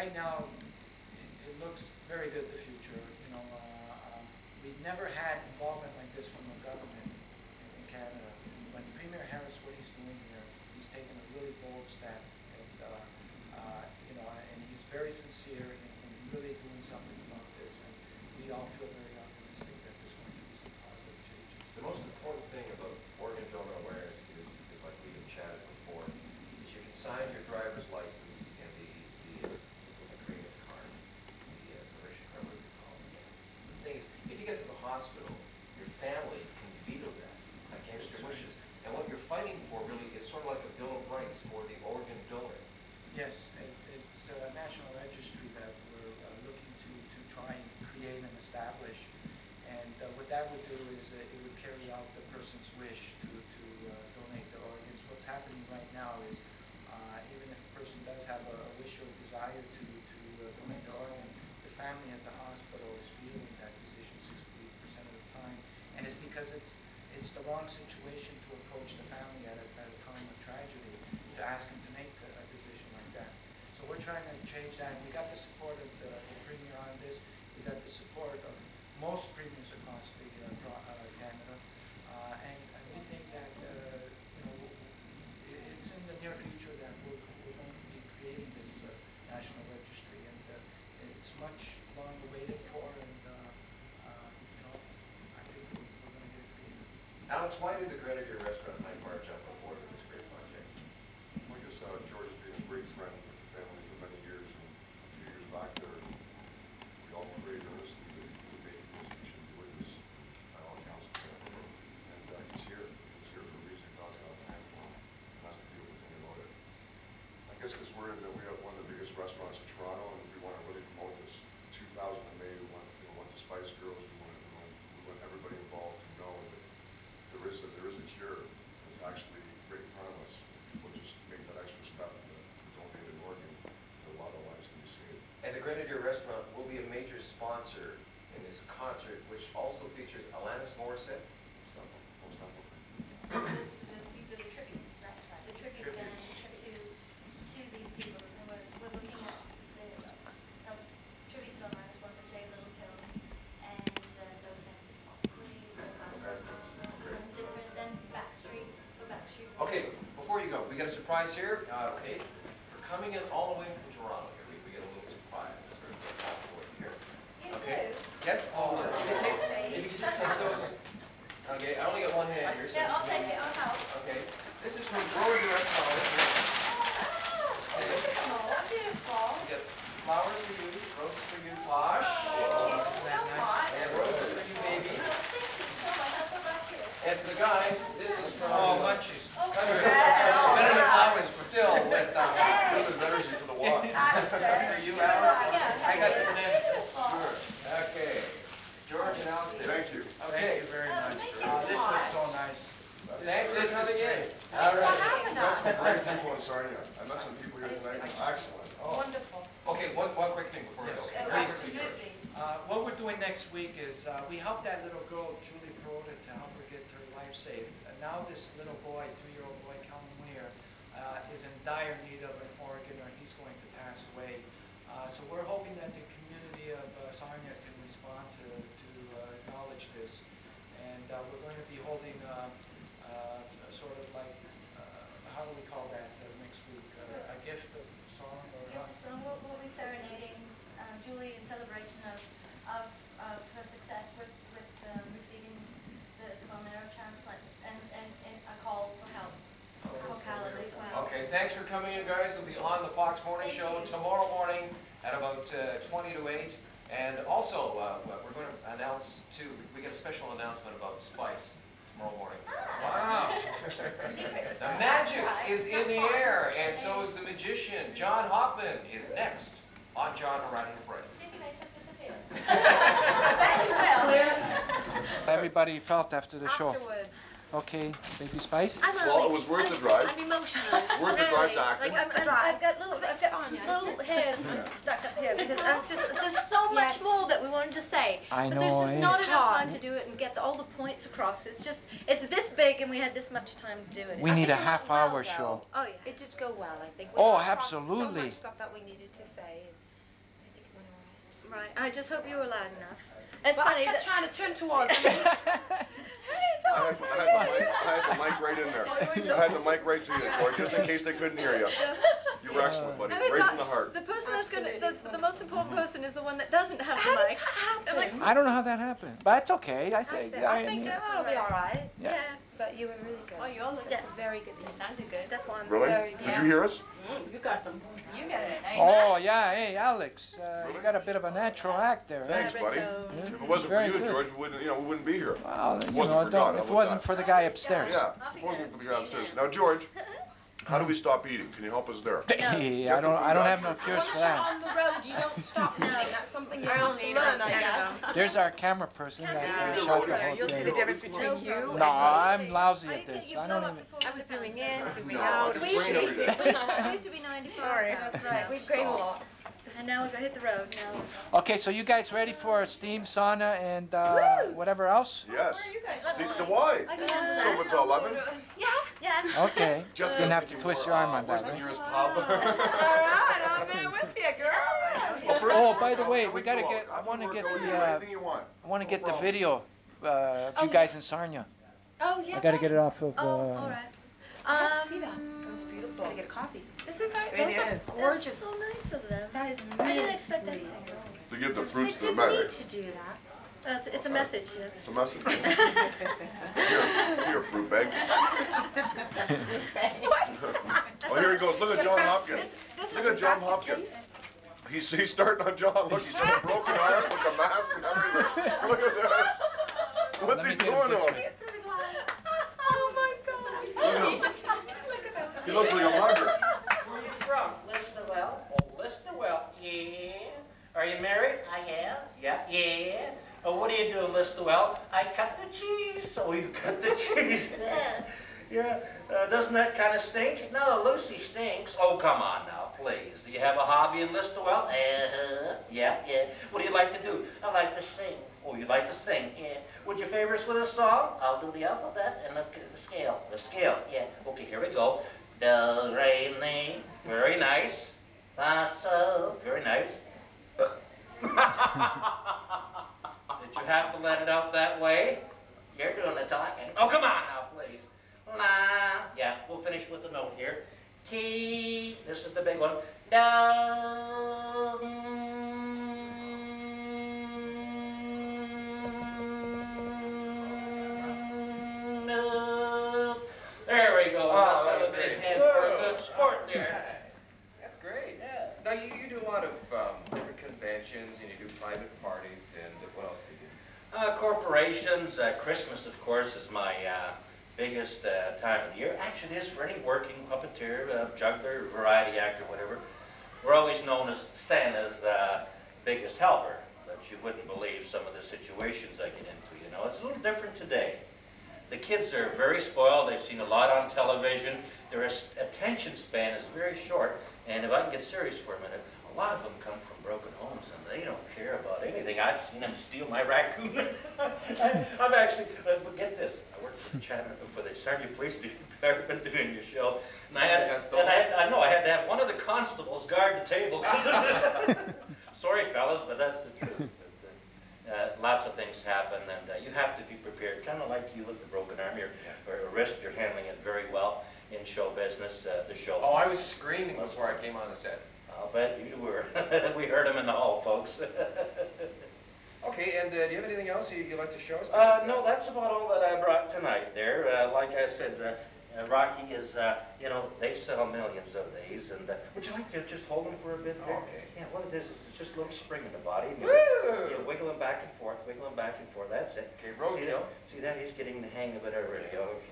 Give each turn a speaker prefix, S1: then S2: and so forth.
S1: right now, it looks very good, the future. You know, we've never had involvement like this from the government in Canada. When Premier Harris, what he's doing here, he's taken a really bold step, and you know, and he's very sincere in really doing something about this. And we all feel very optimistic that there's going to be some positive changes.
S2: The most important thing about organ donor awareness is like we have chatted before, is you can sign your driver's license and the agreement card, the permission card, whatever you call it. The thing is, if you get to the hospital, your family can veto that against your wishes. And what you're fighting for really is sort of like a Bill of Rights for the organ donor.
S1: Yes, it's a national registry that we're looking to try and create and establish. And what that would do is it would carry out the person's wish to donate their organs. What's happening right now is even if a person does have a wish or desire to donate their organ, the family at the hospital is vetoing that decision 68% of the time. And it's because it's the wrong situation to approach the family at a time of tragedy to ask them to make a decision like that. So we're trying to change that. We got the support of the Premier on this. We got the support of most premiers across the Canada, and we think that you know, it's in the near future that we're going to be creating this national registry, and it's much long awaited for, and you know, I think we're going to get it created.
S2: Alex, why did the Grenadier Restaurant in Hyde Park jump on board with this great project?
S3: Well, I guess George has been a great friend with the family for many years, and a few years back there, we all agreed earnestly that he was making this, he should do this by all accounts. And he's here. He's here for a reason. God's got a plan for him, and that's the beautiful thing about it. I guess because we have one of the biggest restaurants in Toronto, and we want to really promote this. 2000 in May, we went to Spice Girls. We want everybody involved to know that there is a cure. It's actually right in front of us. People just make that extra step to donate an organ, and a lot of lives can be saved.
S2: And the Grenadier Restaurant will be a major sponsor in this concert, which also features Alanis Morissette.
S3: Most definitely.
S4: These are the tributes. That's right. The tribute bands to these people. And we're looking at the tribute to Alanis Morissette, Jay Littlehill, and No Offenses Possibly. Some different than Backstreet. The Backstreet Boys.
S2: Okay, before you go, we got a surprise here. Okay, for coming in all the way from Toronto here, we get a little surprise. Here. Okay. Yes? Oh, if you could just take those. Okay, I only got one hand here. So
S4: Yeah, I'll take it. I'll help.
S2: Okay, this is from Grower Direct College. Okay.
S4: Beautiful.
S2: We got flowers for you, roses for you, Tosh.
S4: Thank you so much.
S2: And roses for you, baby.
S4: Thank you so much. I'll go back here.
S2: And for the guys, this is from...
S1: Oh, munchies.
S2: Better than flowers still with
S3: There's energy for the walk.
S2: for you, Alex.
S4: Yeah.
S1: I got the bananas.
S2: Sure. Okay. George and Alex.
S3: Thank you.
S2: Okay.
S1: Thank you very much.
S4: thank you
S1: This
S4: so
S1: was
S4: much.
S1: so nice.
S2: Thanks for coming in.
S4: Thanks
S2: All
S4: for
S2: right.
S4: having
S3: Got some
S4: us.
S3: great people in Sarnia. I met some people here tonight. Excellent.
S4: Wonderful.
S2: Okay, one quick thing before we go.
S1: Yes.
S2: Very quickly, George.
S4: Absolutely.
S1: What we're doing next week is we helped that little girl, Julie Perota, to help her get her life saved. And now this little boy, 3-year-old boy, Calvin Weir, is in dire need of an organ, or he's going to pass away. So we're hoping that the community of Sarnia can respond to acknowledge this. And we're going to be holding sort of like, how do we call that next week? A gift of song? Or
S4: So we'll be serenading Julie in celebration of her success with receiving the bone marrow transplant and a call for help. As well.
S2: Okay, thanks for coming in, guys. We'll be on the Fox Morning Show tomorrow morning at about 20 to 8. And also, we're going to announce, too, we got a special announcement about Spice tomorrow morning. Wow. The magic is in the air, and so is the magician. John Hoffman is next on John Horan and Friends.
S4: See if he makes us disappear. Bet he will.
S1: everybody felt after the show?
S4: Afterwards.
S1: Okay, Baby Spice?
S3: Well, it was worth the drive.
S4: I'm emotional.
S3: Worth the drive to Acton.
S4: Like I've got little hairs stuck up here because I was just, there's so much more that we wanted to say.
S1: I
S4: but
S1: know,
S4: there's just not
S1: it's
S4: enough time to do it and get all the points across. It's just, it's this big and we had this much time to do it.
S1: We need a half-hour show.
S4: Oh yeah.
S5: It did go well, I think.
S1: Oh,
S5: We got across
S1: absolutely.
S5: So much stuff that we needed to say. Right. I just hope you were loud enough. It's
S6: But I
S5: funny.
S6: kept trying to turn towards him.
S3: I had the mic right in there. I had the mic right to you, George, just in case they couldn't hear you. You were excellent, buddy.
S5: I mean,
S3: Right from the heart.
S5: The person that's gonna,
S6: Absolutely.
S5: the most important person is the one that doesn't have the mic. I'm like,
S7: I don't know how that happened, but it's okay. I think.
S6: I think that'll be all right.
S5: yeah.
S6: But you were really good.
S4: Oh, yours
S6: That's a very good. You sounded good.
S5: Step one.
S3: Really?
S6: Very good.
S3: Did you hear us?
S6: You got some.
S4: You get it.
S7: Oh yeah, hey Alex, you got a bit of a natural act there. eh?
S3: Thanks, buddy.
S5: Baritone.
S3: If it wasn't for
S7: Very
S3: you,
S7: good.
S3: George, we wouldn't be here.
S7: Well,
S3: If it
S7: you
S3: wasn't
S7: know,
S3: for God,
S7: if
S3: how
S7: it
S3: about
S7: wasn't
S3: that?
S7: for the guy upstairs.
S3: Yeah, if it wasn't for the guy upstairs. Now, George, how do we stop eating? Can you help us there?
S7: Hey, I don't have no cures
S6: Once
S7: for
S6: you're
S7: that.
S6: on the road, you don't stop eating. That's something you
S5: I
S6: have
S5: only
S6: to
S5: eat
S6: learn,
S5: about
S6: I
S5: 10 of
S6: guess.
S5: them.
S7: There's our camera person that shot the whole
S8: You'll see the
S7: thing.
S8: difference between you
S7: No,
S8: and
S7: I'm lousy
S5: Oh, you
S7: at
S5: can't-
S7: this.
S5: you
S7: I
S5: blow
S7: don't
S5: up
S7: even.
S5: to 40
S8: I was zooming in,
S5: pounds.
S8: zooming
S3: No,
S8: out.
S3: just brain every day.
S5: It used to be 95
S8: Sorry.
S5: pounds.
S6: That's right. We've gained a lot.
S5: And now we're gonna hit the road now.
S7: Okay, so you guys ready for a steam sauna and whatever else?
S3: Yes.
S5: Where are you guys?
S3: Stick to why?
S5: I can
S3: So
S5: handle
S3: if it's 11?
S5: Yeah. Yeah.
S7: Okay.
S3: Just
S7: You're gonna have to twist your arm on
S3: where's
S7: that,
S3: the
S7: right?
S3: nearest pub?
S6: All right, I'm there with you, girl.
S7: Oh, by the way, we gotta get. I want to get the.
S3: Anything you want.
S7: I want to get the
S3: problem.
S7: video of you guys in Sarnia.
S6: Oh, yeah.
S7: I gotta get it off of.
S5: Oh, all right.
S6: I have to see that.
S8: That's beautiful.
S6: Gotta get a copy. Isn't that?
S8: It
S6: Those are
S8: is.
S6: gorgeous.
S5: That's so nice of them.
S6: That is
S5: I
S6: really
S5: didn't expect
S6: sweet.
S5: anything.
S3: To give the
S6: I
S3: fruits to the
S6: didn't
S3: medic.
S6: need to do that.
S5: It's a message. Yeah.
S3: It's a message. Here, fruit bag. Oh, here he goes. Look at John Hopkins. Look at John Hopkins. He's starting on John. Look, he's got a broken arm with a mask and everything. Look at this. What's
S7: Let
S3: he
S7: me get
S3: doing
S7: this
S3: to him?
S7: way.
S5: Oh my God.
S3: He looks like a mugger.
S1: Where are you from?
S9: Listerwell.
S1: Oh, Listerwell.
S9: Yeah,
S1: Are you married?
S9: I am.
S1: Yeah.
S9: Yeah,
S1: Oh, what do you do, Listerwell?
S9: I cut the cheese.
S1: Oh, you cut the cheese.
S9: Yeah.
S1: Yeah. Doesn't that kind of stink?
S9: No, Lucy stinks.
S1: Oh, come on now, please. Do you have a hobby in Listerwell? Yeah.
S9: Yeah.
S1: What do you like to do?
S9: I like to sing.
S1: Oh, you like to sing?
S9: Yeah.
S1: Would you favor us with a song?
S9: I'll do the alphabet and the scale.
S1: The scale.
S9: Yeah.
S1: Okay, here we go.
S9: Do, re, mi,
S1: Very nice.
S9: fa, sol.
S1: Very nice. Did you have to let it out that way?
S9: You're doing the talking.
S1: Oh, come on now, please.
S9: La,
S1: Yeah, we'll finish with the note here.
S9: ti,
S1: This is the big one.
S9: do.
S1: There we go.
S2: Oh, that
S1: That's
S2: was
S1: a big
S2: great.
S1: hand for a good sport there.
S2: That's great.
S1: Yeah.
S2: Now, you do a lot of different conventions, and you do private parties, and what else do you do?
S1: Corporations, Christmas, of course, is my biggest time of the year. Actually, it is for any working puppeteer, juggler, variety actor, whatever. We're always known as Santa's biggest helper, but you wouldn't believe some of the situations I get into, you know. It's a little different today. The kids are very spoiled. They've seen a lot on television. Their attention span is very short. And if I can get serious for a minute, a lot of them come from broken homes, and they don't care about anything. I've seen them steal my raccoon. I've actually, but get this, I worked for the Sarnia Police Department doing your show, and I had to have one of the constables guard the table. Sorry, fellas, but that's the truth. Lots of things happen, and you have to be prepared. Kind of like you with the broken arm, your wrist, you're handling it very well in show business. The show.
S2: Oh, I was screaming before I came on the set.
S1: I'll bet you were. We heard him in the hall, folks.
S2: Okay, and do you have anything else you'd like to show us?
S1: No, that's about all that I brought tonight there. Like I said, Rocky is, you know, they sell millions of these. And would you like to just hold them for a bit there?
S2: Okay.
S1: Yeah, what it is it's just a little spring in the body.
S2: Woo!
S1: You wiggle them back and forth, wiggle them back and forth. That's it.
S2: Okay, roadkill.
S1: See that? He's getting the hang of it already. Okay.